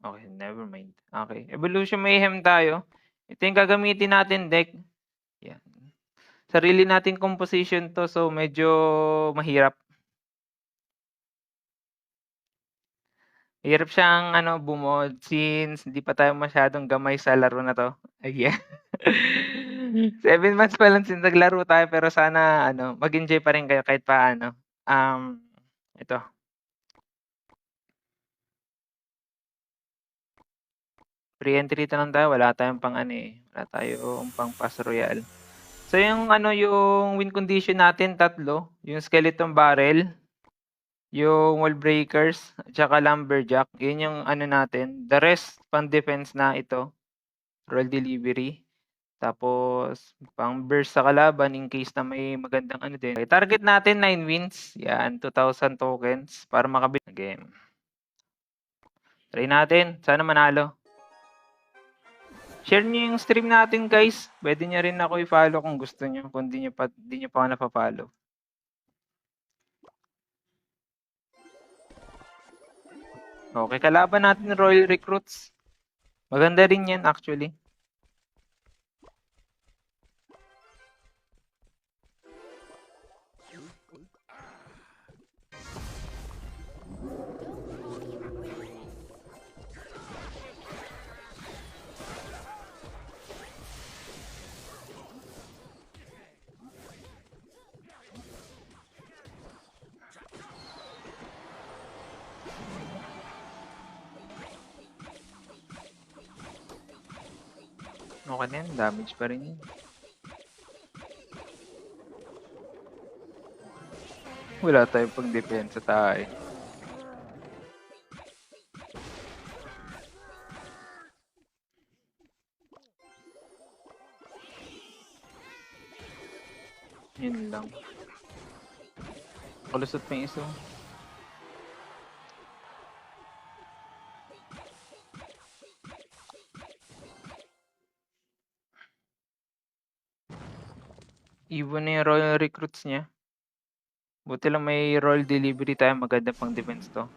Okay, never mind. Okay, Evolution Mayhem tayo. Ito yung gagamitin natin deck. Yan. Sarili natin composition to, so medyo mahirap. Hirap siyang bumod since hindi pa tayo masyadong gamay sa laro na to. Ayan. 7 months pa lang since naglaro tayo pero sana mag-enjoy pa rin kayo kahit paano. Ito. Pre-entry ito lang tayo, wala tayong wala tayong pang Pass Royal. So yung yung win condition natin tatlo, yung Skeleton Barrel, yung Wall Breakers, at saka Lumberjack. Yun yung natin. The rest pang defense na ito. Roll delivery. Tapos pang burst sa kalaban in case na may magandang din. Okay, target natin 9 wins. Yan, 2,000 tokens para makabit na game. Try natin. Sana manalo. Share niyo yung stream natin, guys. Pwede niyo rin ako i-follow kung gusto niyo, kung di niyo pa ako napapa-follow. Okay, kalaban natin Royal Recruits. Maganda rin yan actually. Okay na yan, damage pa rin yun. Wala tayong pang depensa tayo. Yun lang. Kalusot pa yung isa. Even na yung Royal Recruits niya. Buti lang may Royal Delivery tayo, maganda pang defense to.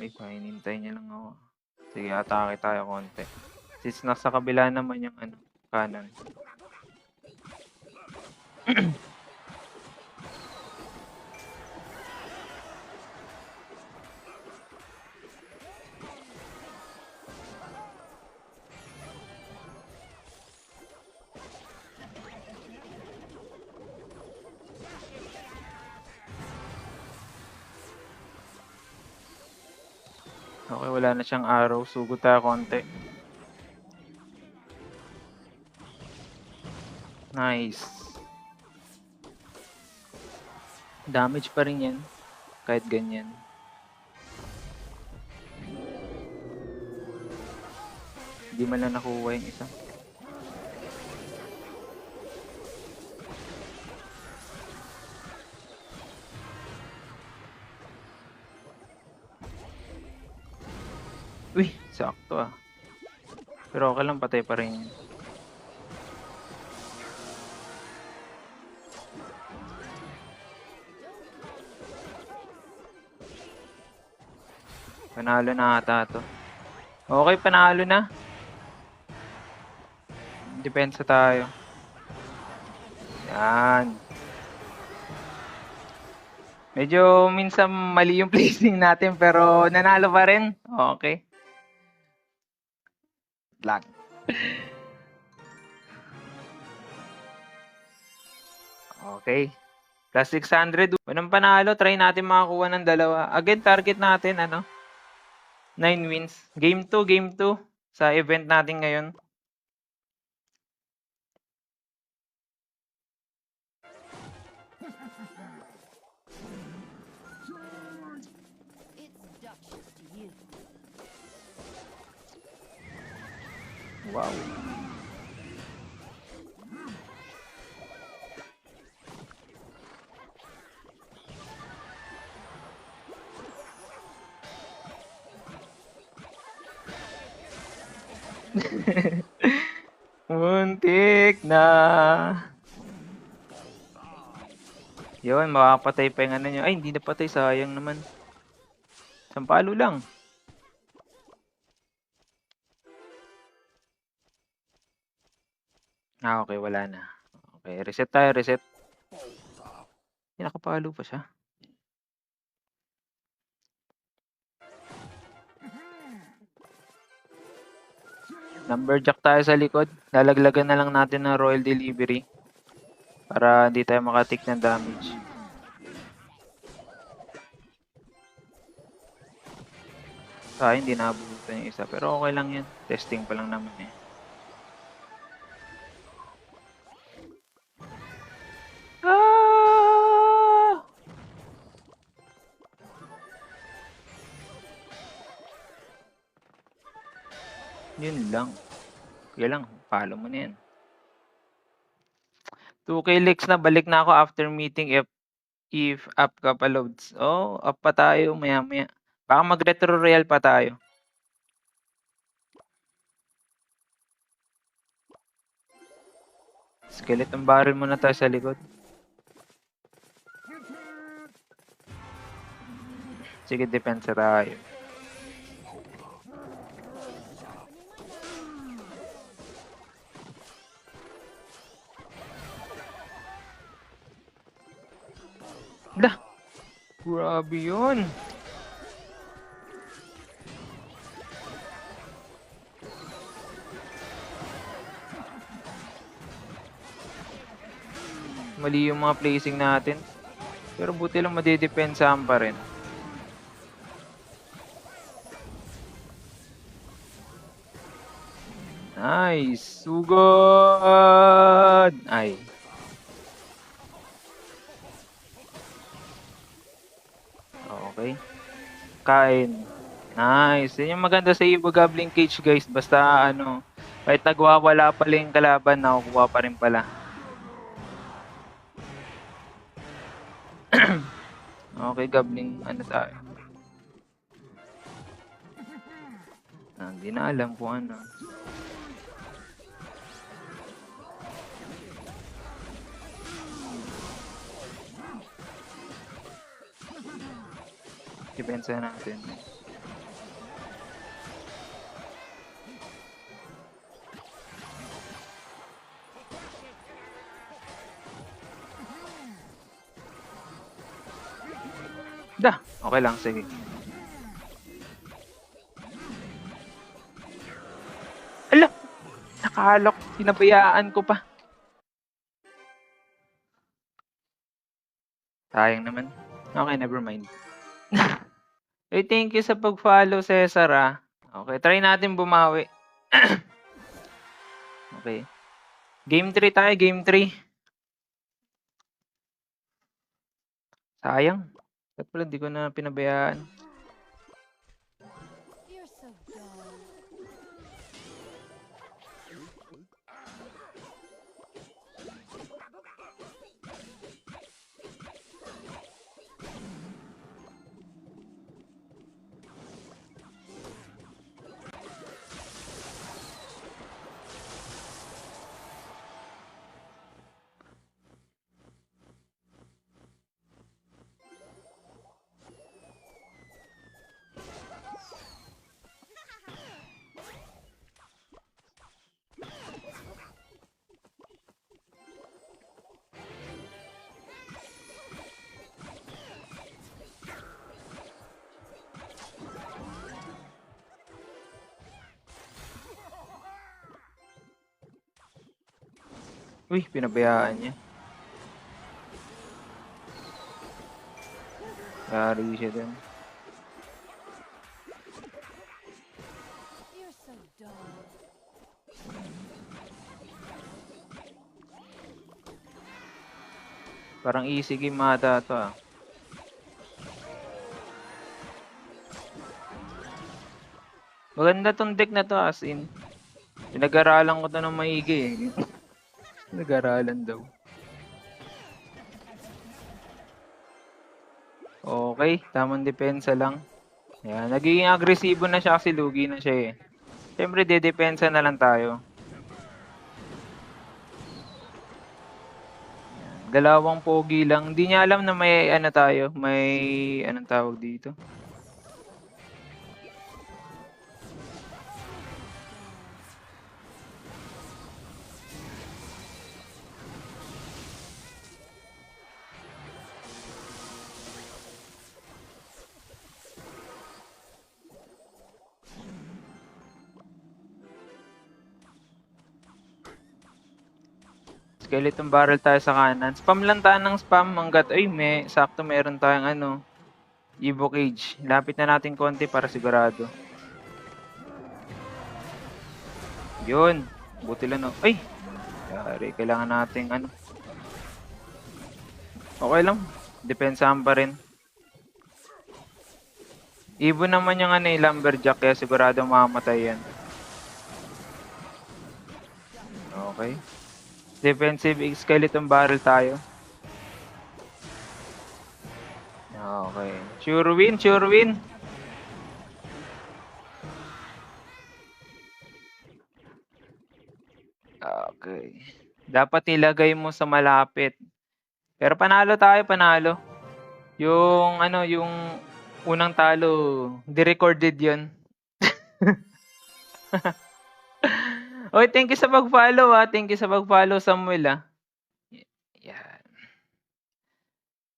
Ay, hinintay niya lang ako. Sige, atake tayo konti. Since nasa kabila naman yung kanan. Okay, wala na siyang arrow. Sugot tayo konti. Nice. Damage pa rin yan. Kahit ganyan. Hindi man lang nakuha yung isa. Uy, sakto ah. Pero okay lang, patay pa rin yun. Panalo na ata to. Okay, panalo na. Depensa tayo. Yan. Medyo minsan mali yung placing natin pero nanalo pa rin. Okay. Lag. Okay. Plus 600. Unang panalo, try natin makakuha ng dalawa. Again, target natin 9 wins. Game 2 sa event natin ngayon. Wow. Muntik na. Yun. Yun, makakapatay pa yung ano nyo. Ay, hindi napatay. Sayang naman. Isang palo lang. Okay. Wala na. Okay, reset tayo. Reset. Nakapalo pa siya. Lumberjack tayo sa likod. Lalaglagan na lang natin ng Royal Delivery. Para hindi tayo makatik ng damage. Hindi naabutan yung isa. Pero okay lang yan. Testing pa lang naman eh. Yun lang. Kaya lang, follow mo na yan. 2K leaks na, balik na ako after meeting if up ka pa loads. Up pa tayo maya maya. Baka mag-retro royal pa tayo. Skeleton barrel muna tayo sa likod. Sige, depensa tayo. Dah! Grabe yun! Mali yung mga placing natin. Pero buti lang madidepensahan pa rin. Nice! Sugod! Ay. Okay. Kain. Nice. Yan yung maganda sa Evo Goblin Cage, guys. Basta kahit nagwawala pala yung kalaban, nakukuha pa rin pala. Okay, Goblin, tayo? Hindi na alam kung ano. Depensa natin. Dah! Okay lang, sige. Ala! Nakalok. Sinabayaan ko pa. Sayang naman. Okay, never mind. Hey, thank you sa pag-follow, Cesar. Okay, try natin bumawi. Okay. Game 3 tayo, game 3. Sayang. Ba't pala di ko na pinabayaan? Uy, pinabayaan niya. Yari siya din. Parang easy game ata ito Maganda tong deck na to as in. Pinag-aralan ko to ng maigi eh. Nag-aralan daw. Okay, tamang depensa lang. Ayan, nagiging agresibo na siya kasi lugi na siya eh. Siyempre, dedepensa na lang tayo. Ayan, Dalawang pogi lang. Hindi niya alam na may ano tayo, may anong tawag dito. Skeleton barrel tayo sa kanan. Spam lang tayo ng spam hanggat ay sakto meron tayong ano, Evo Cage. Lapit na natin konti para sigurado. Yun. Buti lang no. Ay! Yari, kailangan natin ano. Okay lang. Depensahan pa rin. Evo naman yung ano, lumberjack kaya sigurado mamamatay yan. Okay. Defensive skeleton barrel tayo. Okay. Sure win, sure win. Okay. Dapat ilagay mo sa malapit. Pero panalo tayo, panalo. Yung ano, yung unang talo, di-recorded yun. Oy, thank you sa pag-follow Thank you sa pag-follow, Samuel Yan.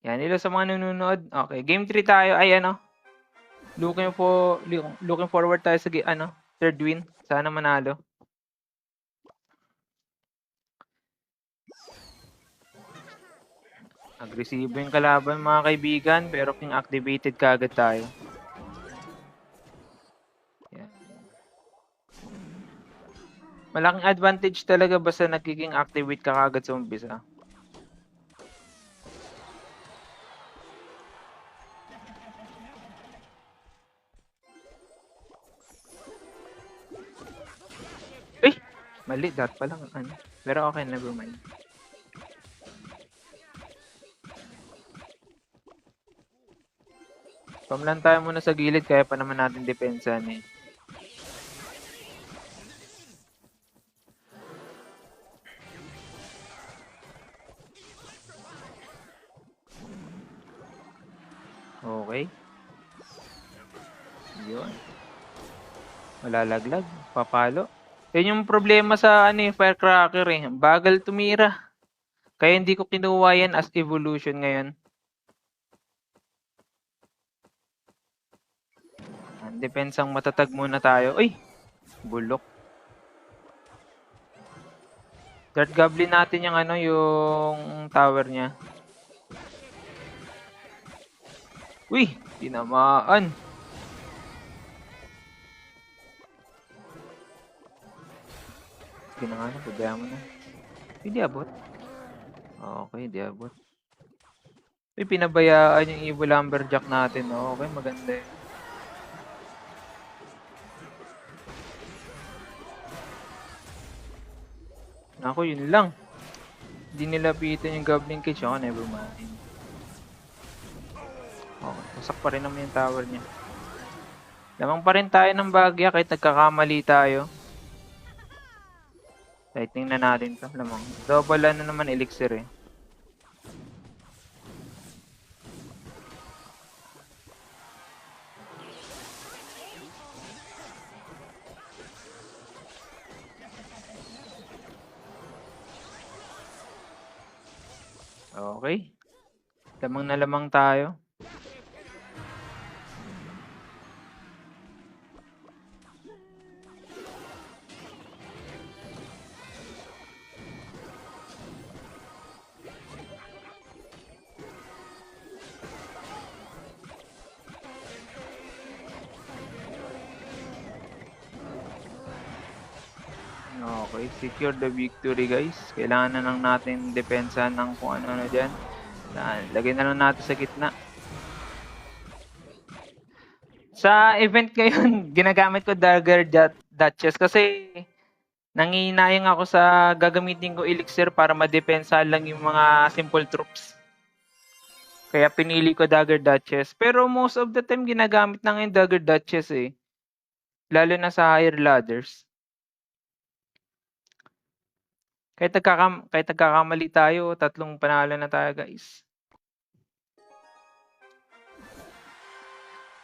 Yan, hello sa mga nanonood. Okay, game 3 tayo. Ay ano, looking forward tayo sa ano, third win. Sana manalo. Agresibo yung kalaban mga kaibigan, pero king activated kaagad tayo. Yan. Malaking advantage talaga basta nagiging activate ka kaagad sa umpisa. Eh! Mali, dot pa lang. Ano. Pero okay, never mind. Pamlan tayo muna sa gilid, kaya pa naman natin depensahan eh. Okay. Yun. Malalaglag. Papalo. Yan yung problema sa ano, firecracker eh. Bagal tumira. Kaya hindi ko kinuha yan as evolution ngayon. Depensang matatag muna tayo. Uy! Bulok. Dart Goblin natin yung ano, yung tower niya. Uy! Tinamaan. Sige na nga na, pabaya mo na. Hindi abot. Okay, hindi abot. Uy, pinabayaan yung Evil Lumberjack natin. Okay, maganda yun. Ako, yun lang. Hindi nilapitan yung Goblin Cage. Oh, never mind. Okay, wasak pa rin naman yung tower niya. Lamang pa rin tayo ng bagya kahit nagkakamali tayo. Lightning na natin to. Lamang. Double ano naman elixir eh. Okay. Lamang na lamang tayo. Okay, secure the victory guys. Kailangan na lang natin depensahan ng kung ano-ano dyan. Lagay na lang natin sa gitna. Sa event ngayon, ginagamit ko Dagger Duchess kasi nangihinayang ako sa gagamitin ko elixir para madepensahan lang yung mga simple troops. Kaya pinili ko Dagger Duchess. Pero most of the time ginagamit na ngayon Dagger Duchess eh. Lalo na sa higher ladders. Kahit nagkakamali tayo, 3 panalo na tayo, guys.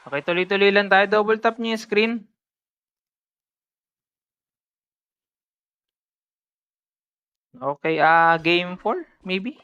Okay, tuloy-tuloy lang tayo. Double tap niyo yung screen. Okay, game 4, maybe?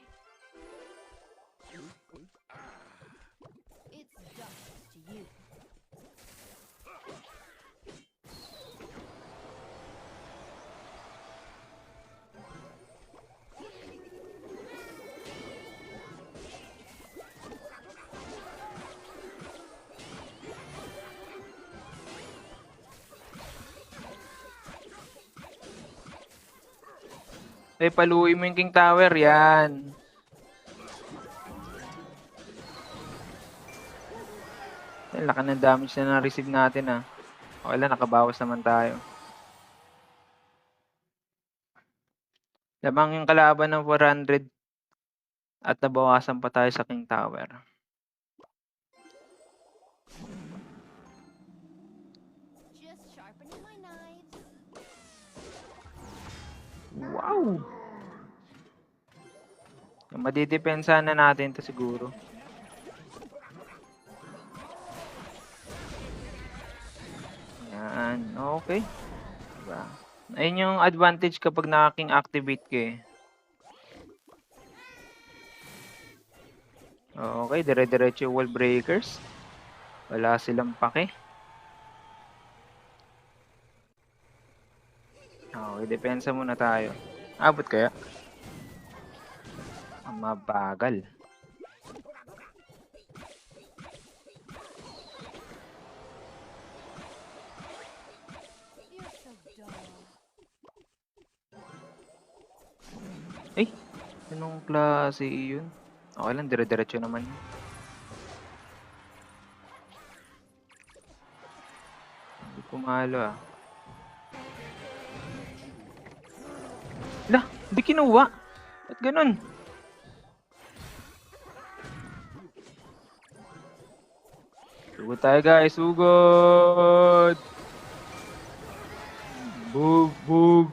Paluin mo yung King Tower, yan. Laki ng damage na na-receive natin, Okay lang, nakabawas naman tayo. Lamang yung kalaban ng 400 at nabawasan pa tayo sa King Tower. Wow! Madidepensa na natin to siguro. Yan, okay. Diba? Ayun yung advantage kapag naka-king activate ka eh. Okay, dire-diretso wall breakers. Wala silang pake. Okay, depensa muna tayo. Abot kaya? Mabagal. Eh, anong klase yun? Okay lang, dire-diretso naman. Hindi pumalo Lah, hindi kinuha. Ba't ganun? Sugod tayo guys, sugod! Bug, bug!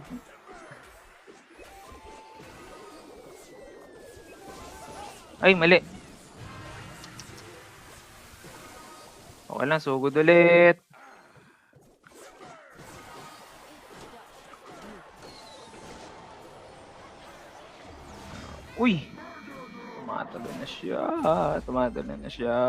Ay, mali. Okay lang, sugod ulit. Uy! Tumatalo na siya. Tumatalo na siya.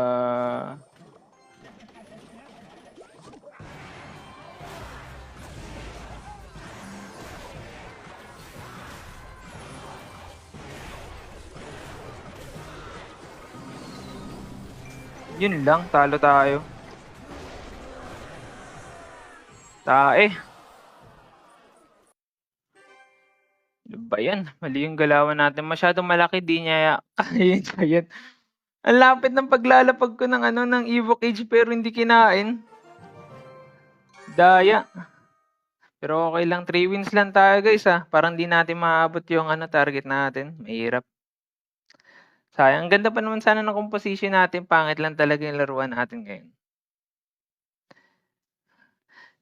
Yun lang, talo tayo. Tae. Ano ba yan? Mali yung galawan natin. Masyadong malaki, di niya kaya yan. Ang lapit ng paglalapag ko ng Evoke Age pero hindi kinain. Daya. Pero okay lang, 3 wins lang tayo guys Parang di natin maabot yung target natin. Mahirap. Sayang, ang ganda pa naman sana ng composition natin. Pangit lang talaga yung laruan natin ngayon.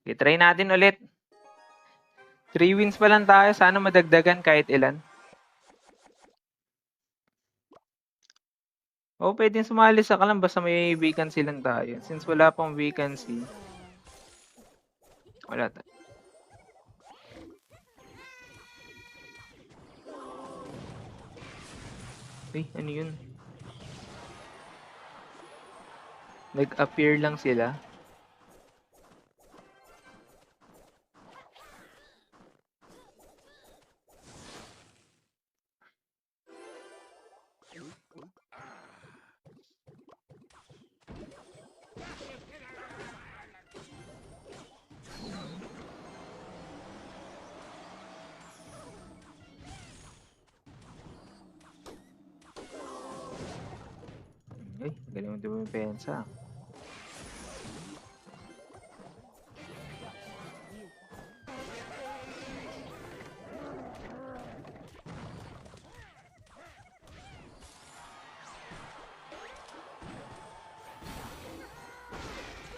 Okay, try natin ulit. 3 wins pa lang tayo. Sana madagdagan kahit ilan. O, pwedeng sumali sa kalam basta may vacancy lang tayo. Since wala pang vacancy, wala tayo. Ay, ano yun? Nag-appear lang sila. Ay, galing mo dumipensa.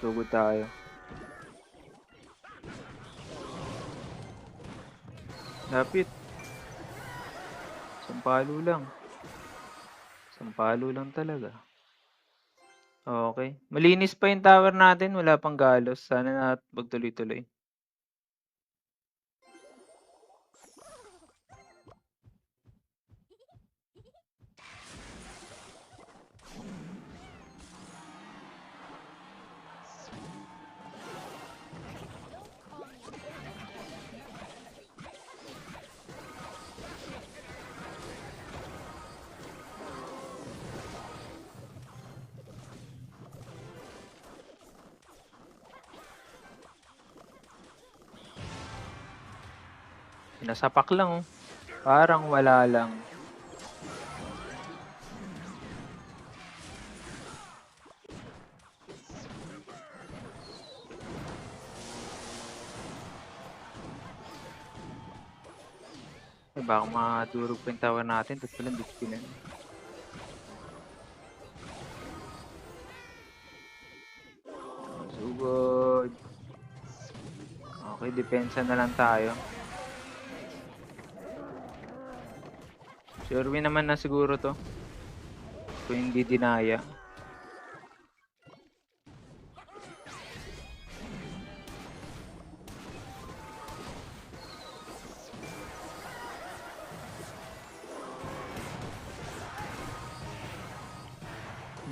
Sugod tayo. Lapit. palo lang. Isang palo lang talaga. Okay. Malinis pa yung tower natin. Wala pang galos. Sana na magtuloy-tuloy. Pinasapak lang oh. Parang wala lang. Eh, baka madurog pa yung tower natin. Tapos pala hindi ko Sugod. Okay, depensa na lang tayo. Sure win naman na siguro to. Kung hindi dinaya.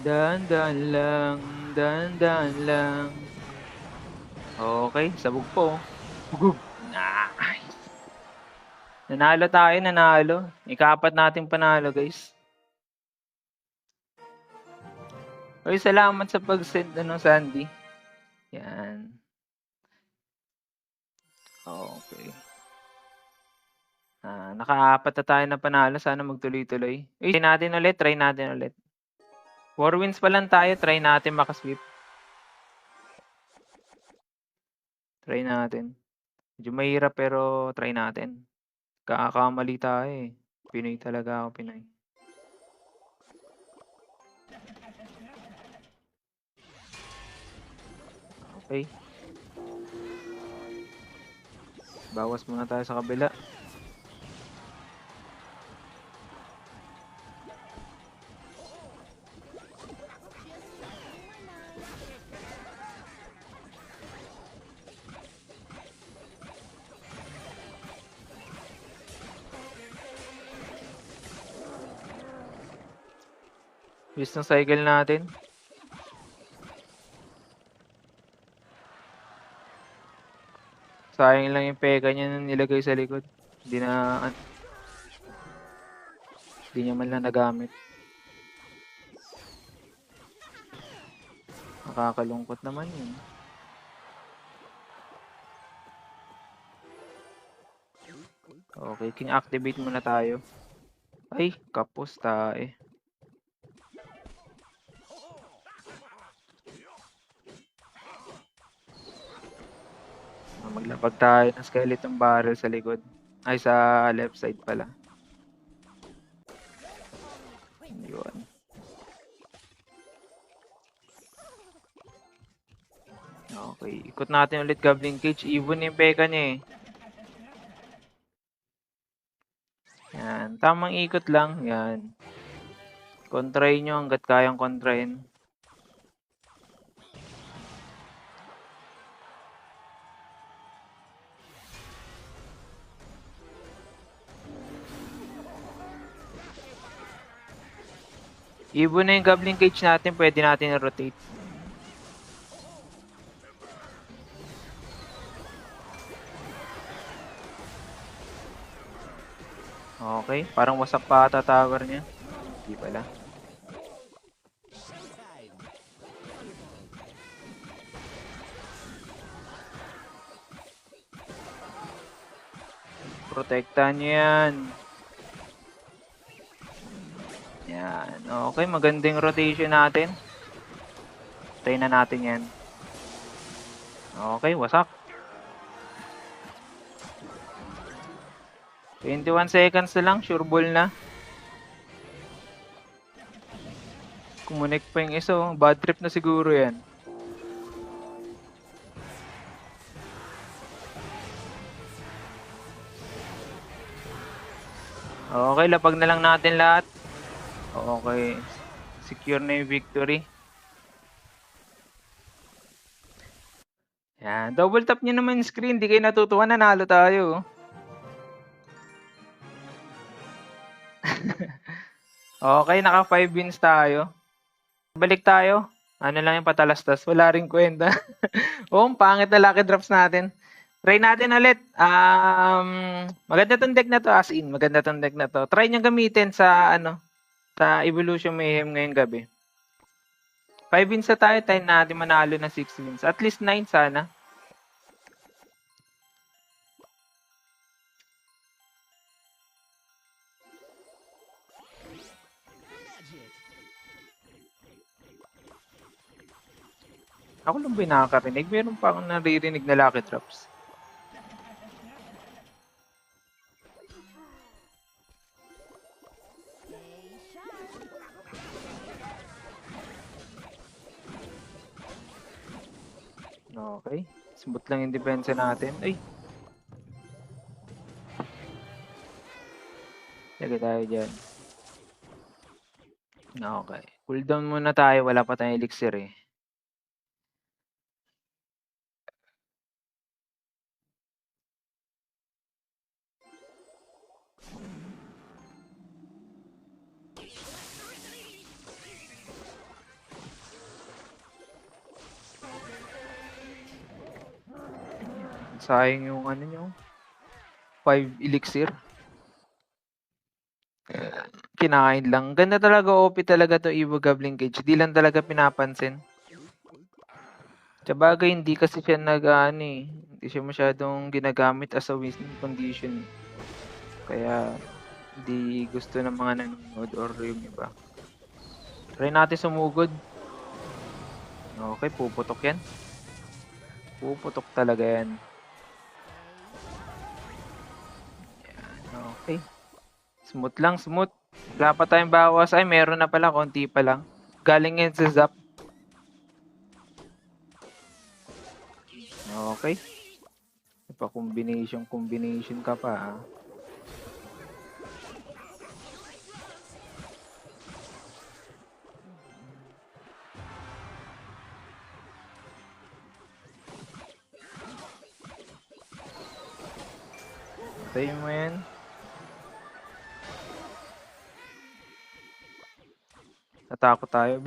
Daan-daan lang, daan-daan lang. Okay, sabog po. Bugog. Nice. Nanalo tayo, nanalo. Ika-4 nating panalo, guys. Okay, salamat sa pag-send, Sandy. Yan. Okay. Naka-4 na tayo na panalo. Sana magtuloy-tuloy. Try natin ulit. 4 wins pa lang tayo. Try natin makasweep. Try natin. Medyo mahirap pero try natin. Kakakamali tayo eh. Pinoy talaga ako, Pinoy. Okay. Bawas muna tayo sa kabila. Use ng cycle natin. Sayang lang yung peka niya na nilagay sa likod. Hindi niya man lang nagamit. Nakakalungkot naman yun. Okay, king activate muna tayo. Ay, kapos tayo. Maglapag tayo ng skeleton barrel sa likod. Ay, sa left side pala. Yun. Okay, ikot natin ulit Goblin Cage. Even yung peka niya eh. Yan, tamang ikot lang. Yan. Kontrahin nyo hanggat kayang kontrahin. Even na yung Goblin Cage natin, pwede natin i-rotate. Okay, parang wasak pa ata tower niya. Hindi pala. Protektahan niyo yan. Yan. Okay, magandang rotation natin. Try na natin yan. Okay, wasak. 21 seconds na lang, sure ball na. Kumunik pa yung isa, bad trip na siguro yan. Okay, lapag na lang natin lahat. Okay. Secure na yung victory. Yan. Double tap nyo naman yung screen. Di kayo natutuwa, nanalo tayo. Okay, naka 5 wins tayo. Balik tayo. Ano lang yung patalastas. Wala rin kwenta. Oh, pangit na lucky drops natin. Try natin ulit. Maganda tong deck na to, as in. Maganda tong deck na to. Try nyo gamitin sa sa Evolution Mayhem ngayong gabi. 5 wins na tayo. Tayo natin manalo na 6 wins. At least 9 sana. Ako lang ba yung nakakarinig? Meron pa akong naririnig na lucky drops. Okay. Smooth lang yung depensa natin. Ay! Lagay tayo dyan. Okay. Cooldown muna tayo. Wala pa tayong elixir eh. Sayang yung ano nyo. 5 elixir. Kinain lang. Ganda talaga, OP talaga to Evo Goblin Cage. Di lang talaga pinapansin. Sabagay, hindi kasi siya hindi siya masyadong ginagamit as a win condition. Kaya, hindi gusto ng mga nanonood or yung iba. Try natin sumugod. Okay, puputok yan. Puputok talaga yan. Okay. Smooth lang, smooth. Wala pa tayong bawas. Ay, meron na pala. Konti pa lang. Galing yan sa zap. Okay. Ipa-combination ka pa. Tayo mo yan. Natakot tayo.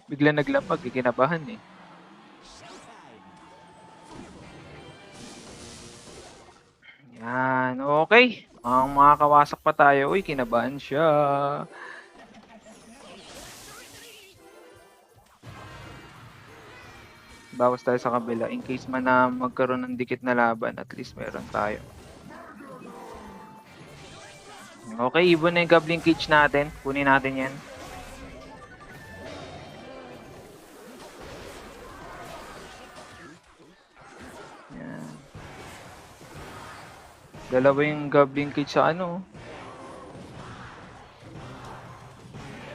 Bigla naglapag. Kinabahan eh. Yan. Okay. Ang makakawasak pa tayo. Uy, kinabahan siya. Bawas tayo sa kabila. In case man na magkaroon ng dikit na laban, at least meron tayo. Okay, ibon na yung Goblin Cage natin. Kunin natin yan. Yan. Dalawa yung Goblin Cage sa ano.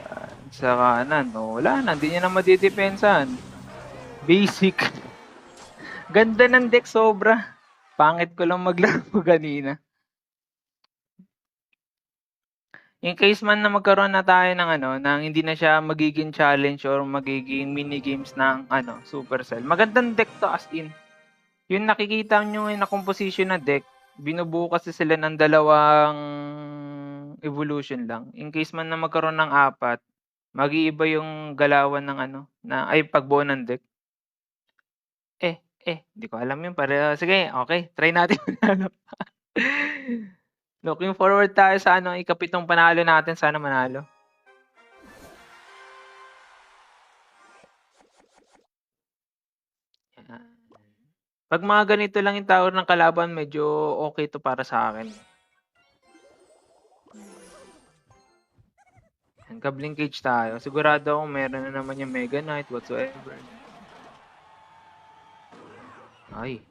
Yan. Sa kanan. No, wala na. Hindi niya na madidepensahan. Basic. Ganda ng deck sobra. Pangit ko lang maglaro kanina. In case man na magkaroon na tayo ng nang hindi na siya magiging challenge or magiging mini games ng Supercell. Magandang deck to as in. Yung nakikita nyo na composition na deck, binubuo kasi sila ng dalawang evolution lang. In case man na magkaroon ng 4, mag-iiba yung galawan ng pagbuo ng deck. Hindi ko alam yun. Sige, okay. Try natin. Looking forward tayo sa ikapitong panalo natin. Sana manalo. Pag mga ganito lang yung tower ng kalaban, medyo okay to para sa akin. Ang Goblin Cage tayo. Sigurado akong meron na naman yung Mega Knight whatsoever. Ay.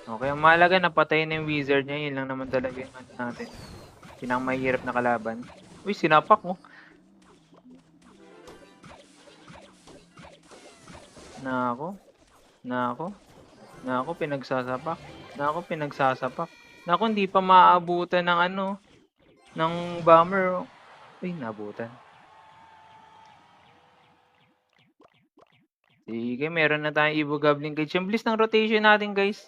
Okay, ang mahalaga napatay na yung wizard niya. Yun lang naman talaga yung natin. Pinakamahirap na kalaban. Uy, sinapak mo. Nako. Naku, pinagsasapak. Naku, pinagsasapak. Naku, hindi pa maaabutan ng ano, ng bomber. Ay, naabutan. Sige, meron na tayong Evo Goblin Cage. Yung bliss ng rotation natin, guys.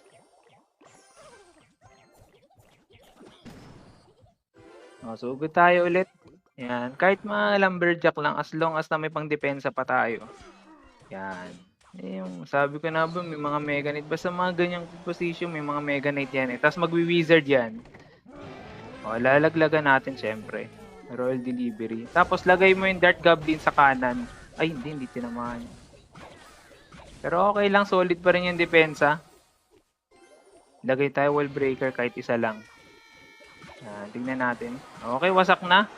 Sugod tayo ulit. Yan. Kahit mga lumberjack lang, as long as na may pang depensa pa tayo. Yan. Yung sabi ko na ba, may mga Mega Knight. Basta mga ganyang position, may mga Mega Knight yan eh. Tapos magwi-wizard yan. Lalaglagan natin syempre. Roll delivery. Tapos lagay mo yung Dart Goblin sa kanan. Ay, hindi tinamaan. Pero okay lang, solid pa rin yung depensa. Lagay tayo wall breaker kahit isa lang. Tingnan natin. Okay, wasak na.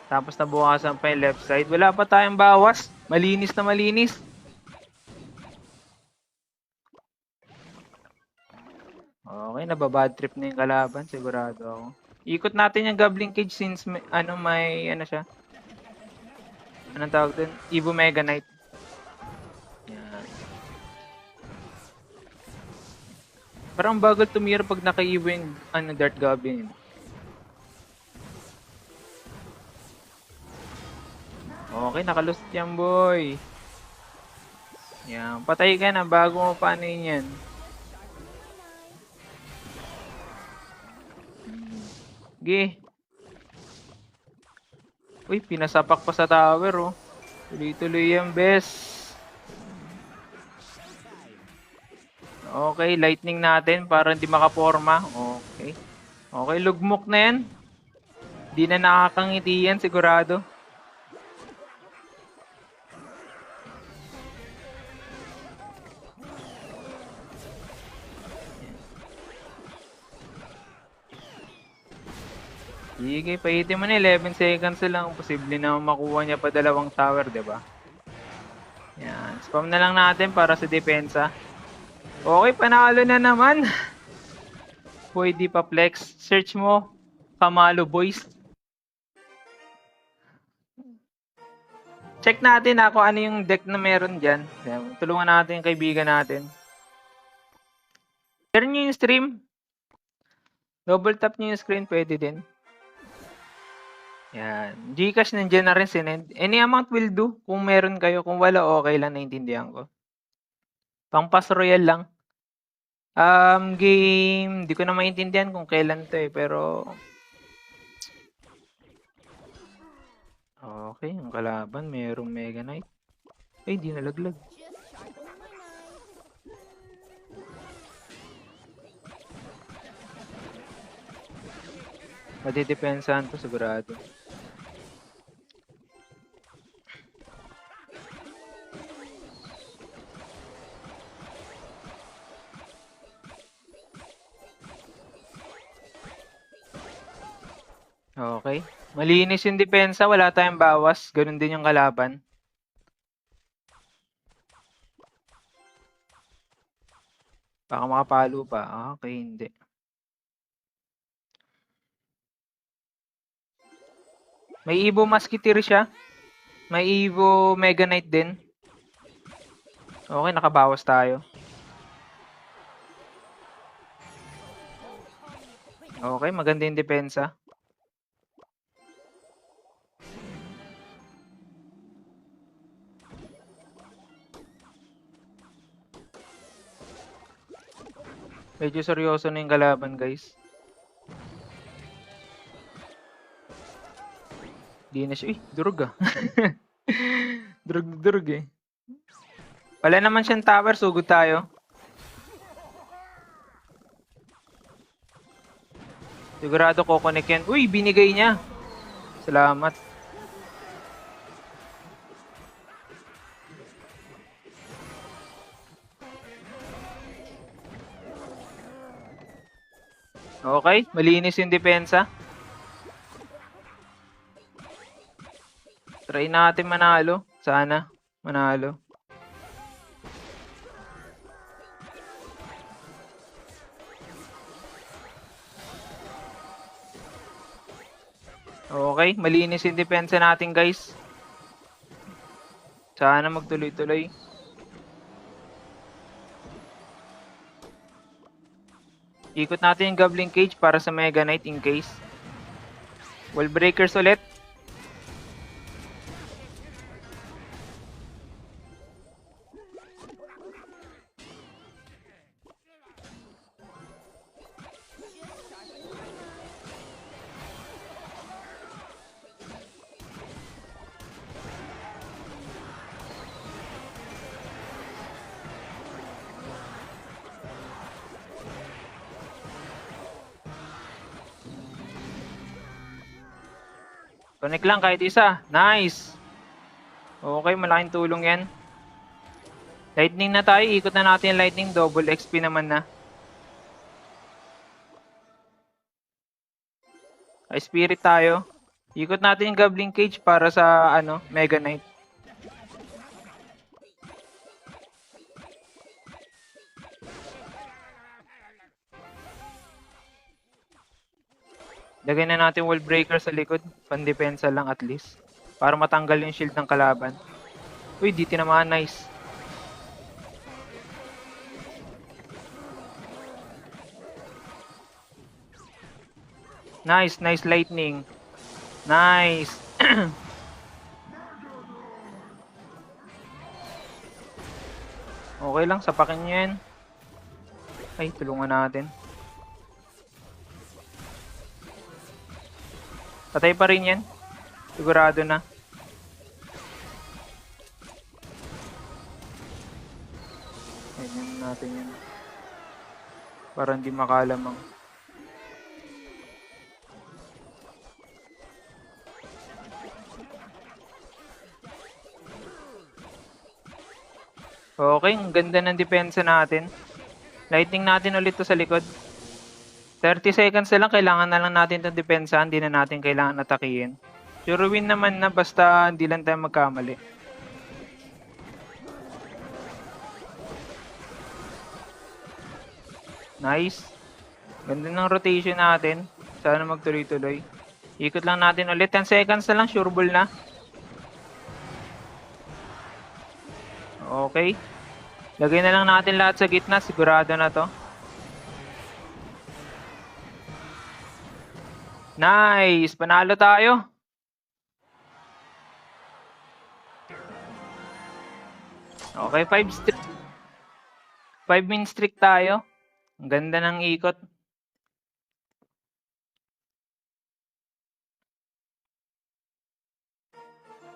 Tapos nabukasan pa yung left side. Wala pa tayong bawas. Malinis na malinis. Okay, nababad trip na yung kalaban. Sigurado ako. Ikot natin yung Goblin Cage since may siya. Anong tawag dun? Evo Mega Knight. Yan. Parang bagal tumira pag naka-Evo yung Dart Goblin. Okay, nakalust yan, boy. Yan, patay ka na bago mo paanayin yan. Sige. Uy, pinasapak pa sa tower, oh. Tuloy-tuloy yan, best. Okay, lightning natin para hindi makaporma. Okay. Okay, lugmok na yan. Di na nakakangiti yan, sigurado. Sige, pahitin mo na 11 seconds lang. Posible na makuha niya pa dalawang tower, 'di ba? Yan, spam na lang natin para sa depensa. Okay, panalo na naman. Pwede pa flex. Search mo, Kamalo Boys. Check natin kung ano yung deck na meron dyan. Tulungan natin yung kaibigan natin. Share nyo yung stream. Double tap nyo yung screen, pwede din. Yan. Gcash nandiyan na rin sinend. Any amount will do. Kung meron kayo. Kung wala, okay lang. Naintindihan ko. Pang pass royal lang. Game. Di ko na maintindihan kung kailan to eh. Pero okay. Ang kalaban. Merong Mega Knight. Ay, di nalaglag. Madidepensahan to sigurado. Okay. Malinis yung depensa. Wala tayong bawas. Ganun din yung kalaban. Baka makapalo pa. Okay, hindi. May Evo Musketeer siya. May Evo Mega Knight din. Okay, nakabawas tayo. Okay, maganda yung depensa. Medyo seryoso na yung kalaban, guys. Di na siya. Durog ah. Durog eh. Wala naman siyang tower, sugod tayo. Sigurado kukonek yan. Uy, binigay niya. Salamat. Okay, malinis yung depensa. Try natin manalo. Sana, manalo. Okay, malinis yung depensa natin, guys. Sana magtuloy-tuloy. Ikot natin yung Goblin Cage para sa Mega Knight in case. Wall Breakers ulit. Connect lang kahit isa. Nice! Okay, malaking tulong yan. Lightning na tayo. Ikot na natin yung lightning. Double XP naman na. Ay, spirit tayo. Ikot natin yung Goblin Cage para sa Mega Knight. Lagay na natin Wall Breaker sa likod. Pandepensa lang at least. Para matanggal yung shield ng kalaban. Uy, di tinamaan. Nice. Nice, nice lightning. Nice. Okay lang, sapakin nyo yan. Ay, tulungan natin. Patay pa rin yan. Sigurado na. Ayan natin yan. Para hindi makalamang. Okay, ang ganda ng depensa natin. Lightning natin ulit to sa likod. 30 seconds na lang, kailangan na lang natin itong depensa. Hindi na natin kailangan atakihin. Sure win naman na basta hindi lang tayo magkamali. Nice. Ganda ng rotation natin. Sana magtuloy-tuloy. Ikot lang natin ulit. 10 seconds na lang, sure ball na. Okay. Lagay na lang natin lahat sa gitna. Sigurado na to. Nice! Panalo tayo. Okay, 5-min streak tayo. Ang ganda ng ikot.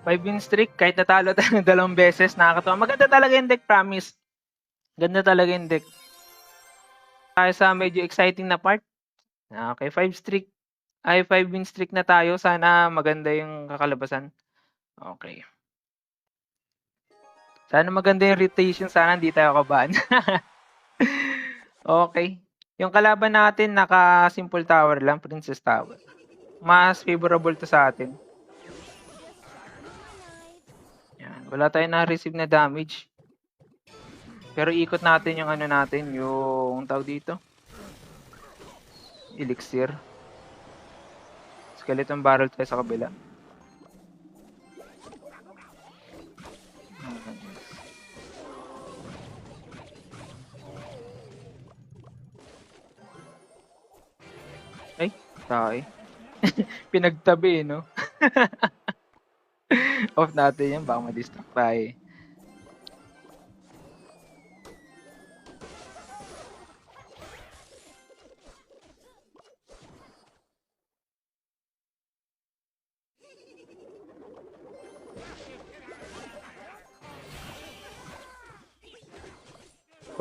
Five-win streak, kahit natalo tayo 2 beses, nakakatawa. Maganda talaga yung deck, promise. Ganda talaga yung deck. Tayo sa medyo exciting na part. Okay, 5-win streak na tayo. Sana maganda yung kakalabasan. Okay. Sana maganda yung rotation. Sana hindi tayo kabahan. Okay. Yung kalaban natin, naka-simple tower lang, Princess Tower. Mas favorable to sa atin. Yan. Wala tayong na-receive na damage. Pero ikot natin yung yung tawag dito. Elixir. Skeleton barrel tayo sa kabila. Ay, tayo. Pinagtabi, no? Off natin yan, baka ma-distract tayo.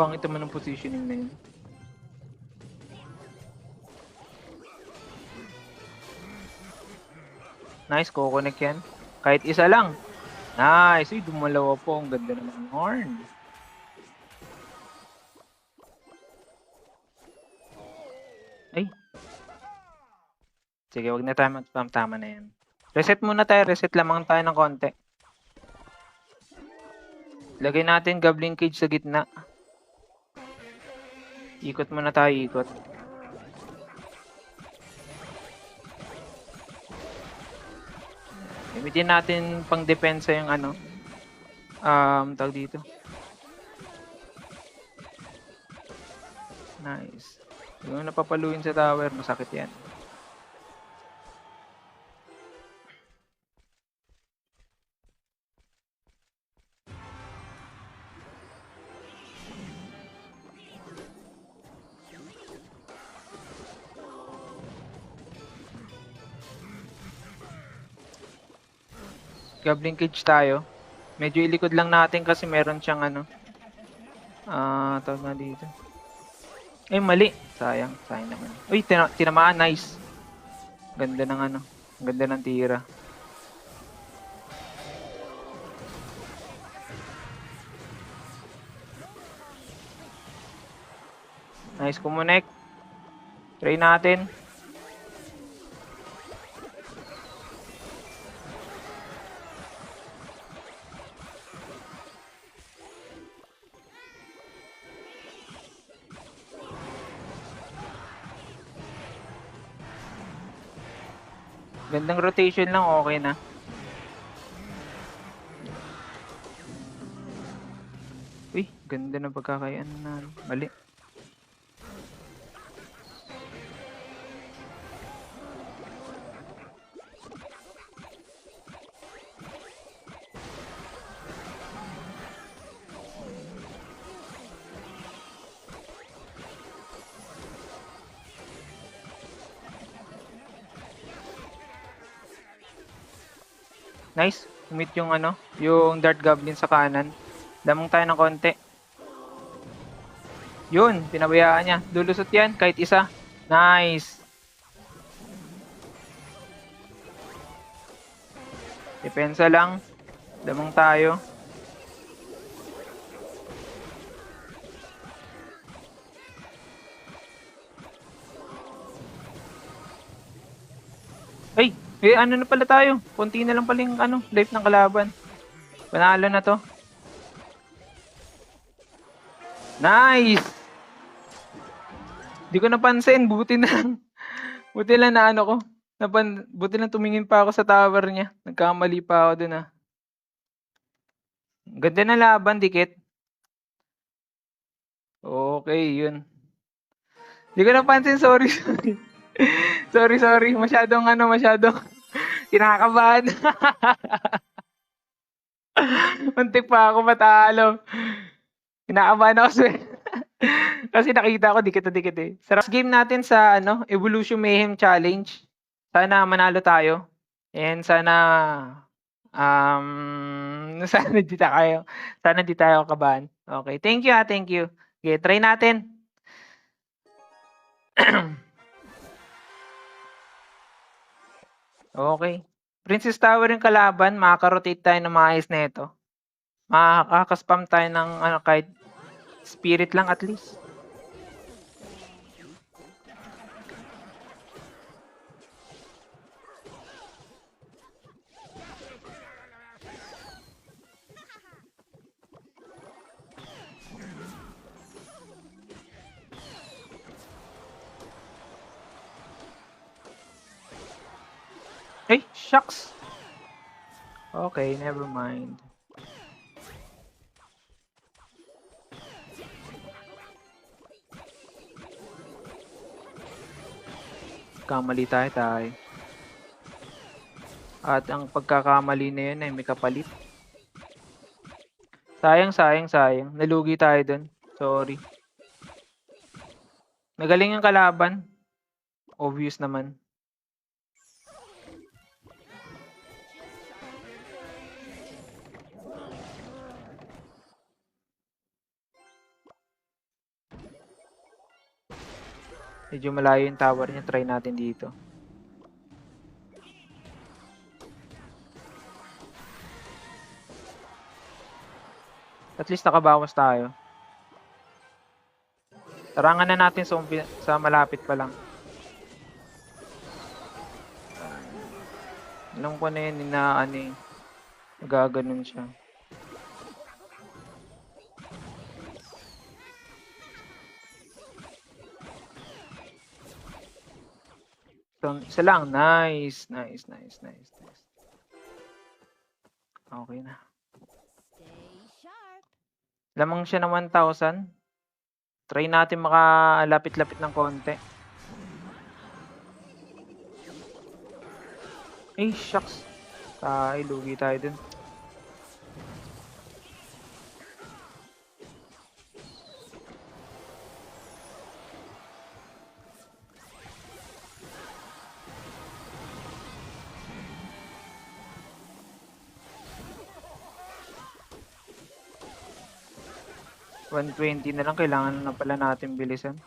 Pangit naman ang positioning na yun. Nice, kukonek yan. Kahit isa lang. Nice. Uy, dumalawa po. Ang ganda naman ng horn. Ay. Sige, wag na tayo mag-spam. Tama na yan. Reset muna tayo. Reset lamang tayo ng konti. Lagay natin Goblin Cage sa gitna. Ikot muna tayo, ikot. Gamitin natin pang depensa yung tawag dito. Nice. Yung napapaluin sa tower, masakit yan. Goblin Cage tayo. Medyo ilikod lang natin kasi meron siyang ano. Tawag nga dito. Mali. Sayang. Sayang naman. Uy, tinamaan. Nice. Ganda ng ano. Ganda ng tira. Nice connect. Try natin. Gandang rotation lang, okay na. Uy, ganda ng pagkakayaan na. Mali. Nice. Umit yung ano, yung Dart Goblin sa kanan. Damong tayo ng konti. Yun, pinabayaan niya. Lulusot yan, kahit isa. Nice. Depensa lang. Damang tayo. Ay, ano na pala tayo? Konti na lang pala yung ano, life ng kalaban. Panalo na to. Nice! Di ko napansin, buti na lang. Buti lang na ano ko. Buti lang tumingin pa ako sa tower niya. Nagkamali pa ako dun Ganda na laban, dikit. Okay, yun. Di ko napansin, sorry. sorry. Masyadong kinakabahan. Muntik pa ako matalo. Kinakabahan ako kasi nakita ko dikit eh. Sarap game natin sa Evolution Mayhem Challenge. Sana manalo tayo. And sana sana di tayo kabahan. Okay, thank you thank you. Okay, try natin. Okay. Princess Tower yung kalaban, makaka-rotate tayo ng maayos na ito. Makaka-spam tayo ng kahit spirit lang at least. Ay, shucks. Okay, never mind. Kamali tayo. At ang pagkakamali na yun ay may kapalit. Sayang. Nalugi tayo dun. Sorry. Nagaling yung kalaban. Obvious naman. Medyo malayo yung tower niya. Try natin dito. At least nakabawas tayo. Tarangan na natin sa malapit pa lang. Alam ko na yun nagaganon siya. So, isa lang. Nice. Okay na. Lamang siya ng 1,000. Try natin makalapit-lapit ng konti. Ay, shucks. Lugi tayo dun. $120 na lang, kailangan na pala natin bilisan.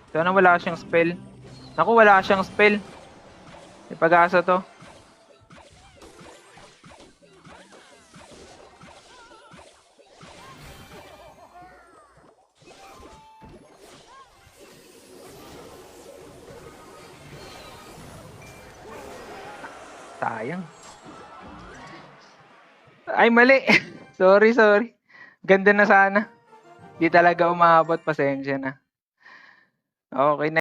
Sana wala siyang spell. Naku, wala siyang spell. May pag-asa to. Sayang. Ay, mali. Sorry. Ganda na sana. Di talaga umabot. Pasensya na. Okay na.